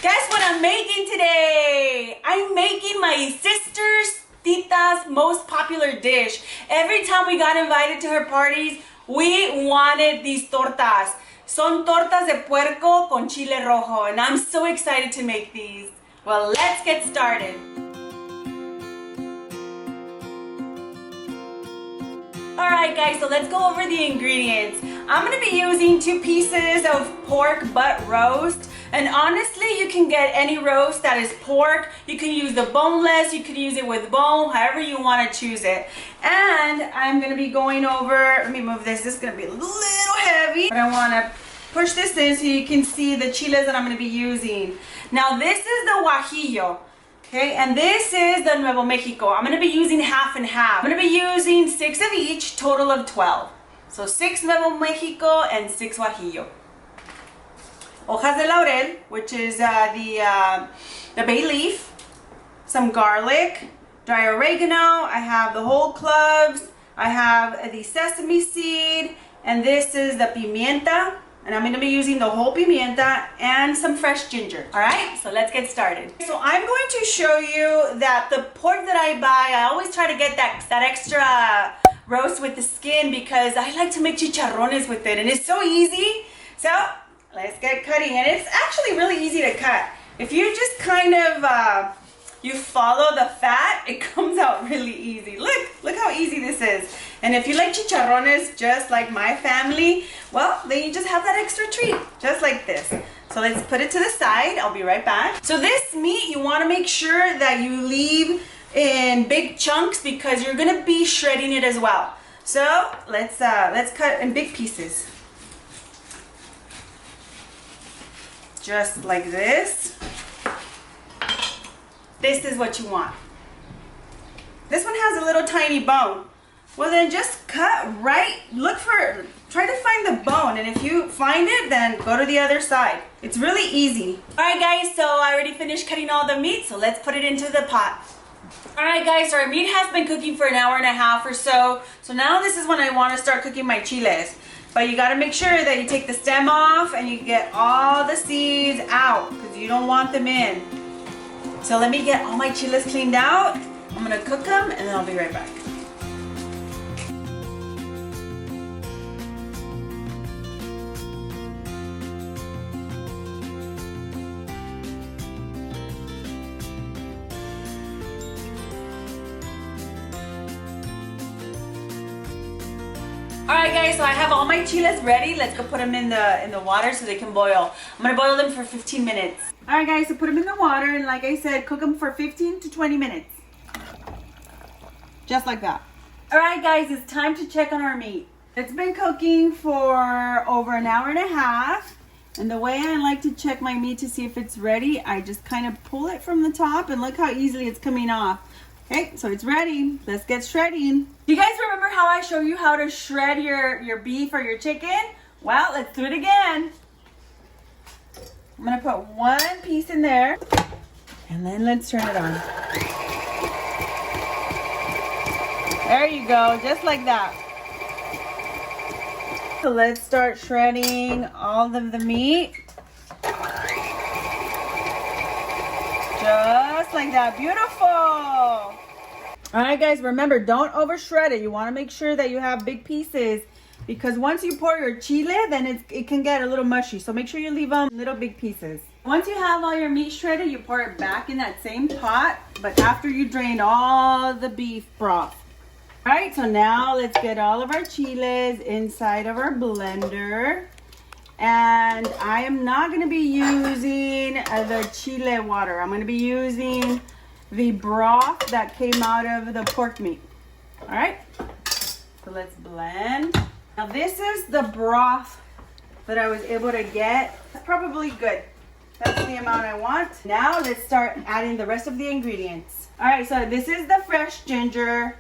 Guess what I'm making today? I'm making my sister's tita's most popular dish. Every time we got invited to her parties, we wanted these tortas. Son tortas de puerco con chile rojo, and I'm so excited to make these. Well, let's get started. Alright guys, so let's go over the ingredients. I'm going to be using 2 pieces of pork butt roast. And honestly, you can get any roast that is pork. You can use the boneless, you can use it with bone, however you want to choose it. And I'm going to be going over, let me move this, this is going to be a little heavy. But I want to push this in so you can see the chiles that I'm going to be using. Now this is the Guajillo. Okay, and this is the Nuevo Mexico. I'm going to be using half and half. I'm going to be using 6 of each, total of 12. So 6 Nuevo Mexico and 6 Guajillo. Hojas de laurel, which is the bay leaf. Some garlic, dry oregano. I have the whole cloves. I have the sesame seed. And this is the pimienta. And I'm going to be using the whole pimienta and some fresh ginger. Alright, so let's get started. So I'm going to show you that the pork that I buy, I always try to get that extra roast with the skin because I like to make chicharrones with it. And it's so easy. So let's get cutting. And it's actually really easy to cut. If you just kind of, you follow the fat, it comes out really easy. Look how easy this is. And if you like chicharrones just like my family, well, then you just have that extra treat, just like this. So let's put it to the side. I'll be right back. So this meat, you want to make sure that you leave in big chunks because you're going to be shredding it as well. So let's cut in big pieces. Just like this. This is what you want. This one has a little tiny bone. Well, then just cut right, try to find the bone, and if you find it, then go to the other side. It's really easy. Alright guys, so I already finished cutting all the meat, so let's put it into the pot. Alright guys, so our meat has been cooking for an hour and a half or so. So now this is when I want to start cooking my chiles. But you got to make sure that you take the stem off and you get all the seeds out because you don't want them in. So let me get all my chiles cleaned out. I'm going to cook them and then I'll be right back. Alright guys, so I have all my chiles ready. Let's go put them in the water so they can boil. I'm going to boil them for 15 minutes. Alright guys, so put them in the water and like I said, cook them for 15 to 20 minutes. Just like that. Alright guys, it's time to check on our meat. It's been cooking for over an hour and a half. And the way I like to check my meat to see if it's ready, I just kind of pull it from the top and look how easily it's coming off. Okay, so it's ready. Let's get shredding. You guys remember how I show you how to shred your beef or your chicken? Well, let's do it again. I'm gonna put 1 piece in there and then let's turn it on. There you go, just like that. So let's start shredding all of the meat. Just like that. Beautiful. Alright guys, remember, don't over shred it. You want to make sure that you have big pieces because once you pour your chile, then it can get a little mushy. So make sure you leave them little big pieces. Once you have all your meat shredded, you pour it back in that same pot, but after you drain all the beef broth. Alright, so now let's get all of our chiles inside of our blender. And I am not going to be using the chile water. I'm going to be using the broth that came out of the pork meat. All right, so let's blend. Now this is the broth that I was able to get. That's probably good. That's the amount I want. Now let's start adding the rest of the ingredients. All right, so this is the fresh ginger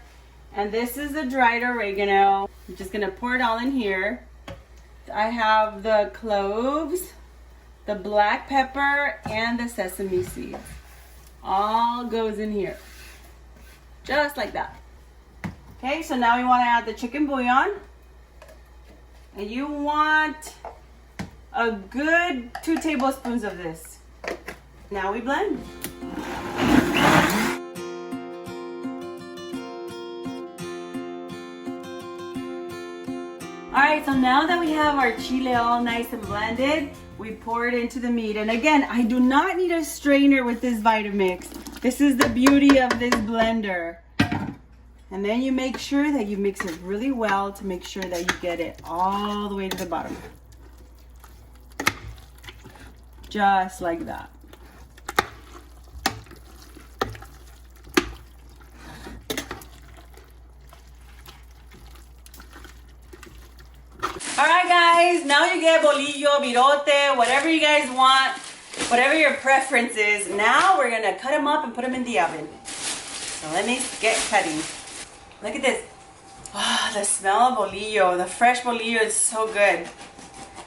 and this is the dried oregano. I'm just going to pour it all in here. I have the cloves, the black pepper, and the sesame seeds. All goes in here. Just like that. Okay, so now we want to add the chicken bouillon. And you want a good 2 tablespoons of this. Now we blend. Alright, so now that we have our chile all nice and blended, we pour it into the meat. And again, I do not need a strainer with this Vitamix. This is the beauty of this blender. And then you make sure that you mix it really well to make sure that you get it all the way to the bottom. Just like that. Alright guys, now you get bolillo, virote, whatever you guys want, whatever your preference is. Now we're gonna cut them up and put them in the oven. So let me get cutting. Look at this. Oh, the smell of bolillo, the fresh bolillo is so good.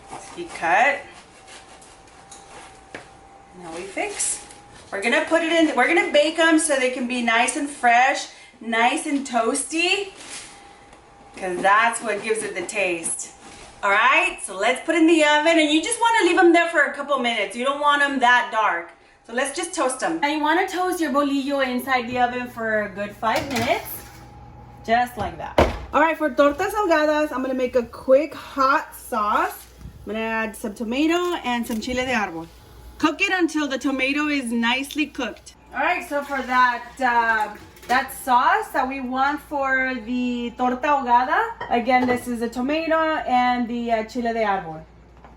So you cut. Now we fix. We're gonna put it in, we're gonna bake them so they can be nice and fresh, nice and toasty, because that's what gives it the taste. All right, so let's put in the oven, and you just want to leave them there for a couple minutes. You don't want them that dark. So let's just toast them. Now you want to toast your bolillo inside the oven for a good 5 minutes, just like that. All right, for tortas ahogadas, I'm gonna make a quick hot sauce. I'm gonna add some tomato and some chile de árbol. Cook it until the tomato is nicely cooked. All right, so for that that sauce that we want for the torta ahogada, again, this is the tomato and the chile de árbol.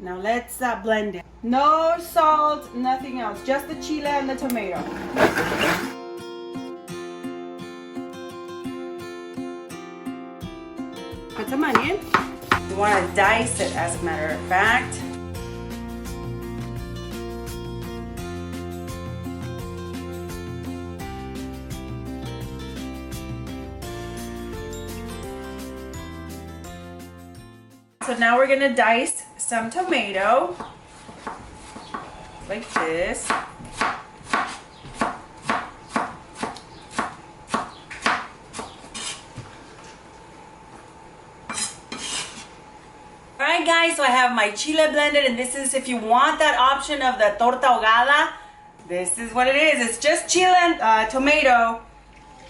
Now let's blend it. No salt, nothing else, just the chile and the tomato. Put some onion. You want to dice it, as a matter of fact. So now we're gonna dice some tomato, like this. Alright guys, so I have my chile blended, and this is, if you want that option of the torta ahogada, this is what it is. It's just chile and tomato,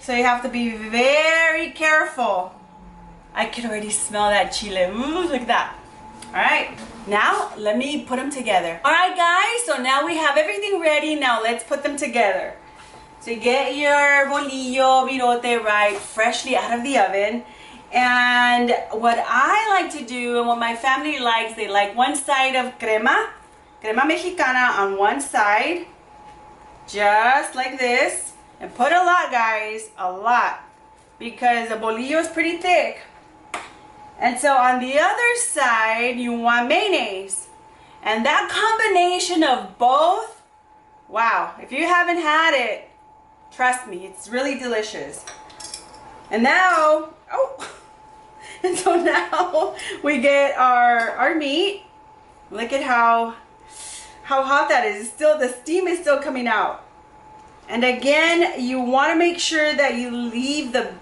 so you have to be very careful. I can already smell that chile. Ooh, look at that. All right, now let me put them together. All right, guys, so now we have everything ready. Now let's put them together. So you get your bolillo, virote, right, freshly out of the oven. And what I like to do, and what my family likes, they like one side of crema mexicana on one side, just like this. And put a lot, guys, a lot, because the bolillo is pretty thick. And so on the other side, you want mayonnaise. And that combination of both, wow, if you haven't had it, trust me, it's really delicious. And now, and so now we get our meat. Look at how hot that is. It's still, the steam is still coming out. And again, you want to make sure that you leave the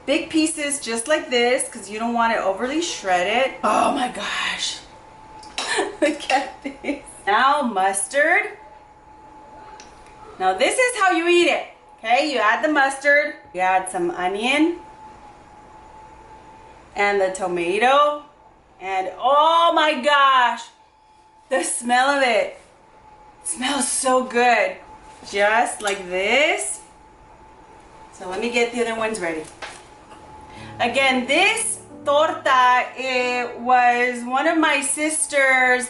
big pieces just like this, because you don't want it overly shredded. Oh my gosh. Look at this. Now mustard. Now this is how you eat it. Okay, you add the mustard, you add some onion and the tomato, and oh my gosh, the smell of it. It smells so good. Just like this. So let me get the other ones ready. Again, this torta, it was one of my sister's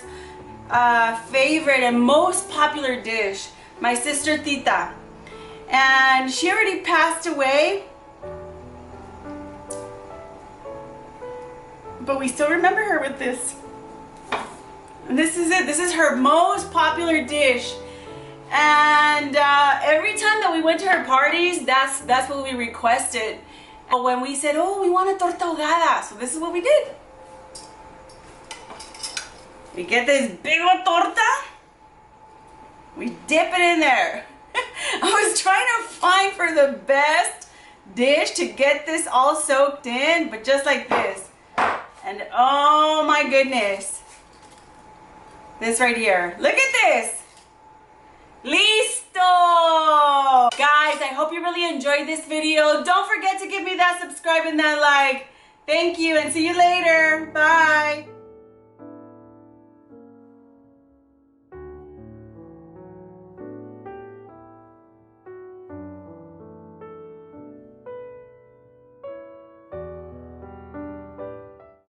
favorite and most popular dish. My sister Tita. And she already passed away, but we still remember her with this. And this is it. This is her most popular dish. And every time that we went to her parties, that's what we requested. When we said, oh, we want a torta ahogada, so this is what we did. We get this big old torta, we dip it in there. I was trying to find for the best dish to get this all soaked in, but just like this. And oh my goodness, this right here. Look at this. Listo. really enjoyed this video. Don't forget to give me that subscribe and that like. Thank you and see you later. Bye.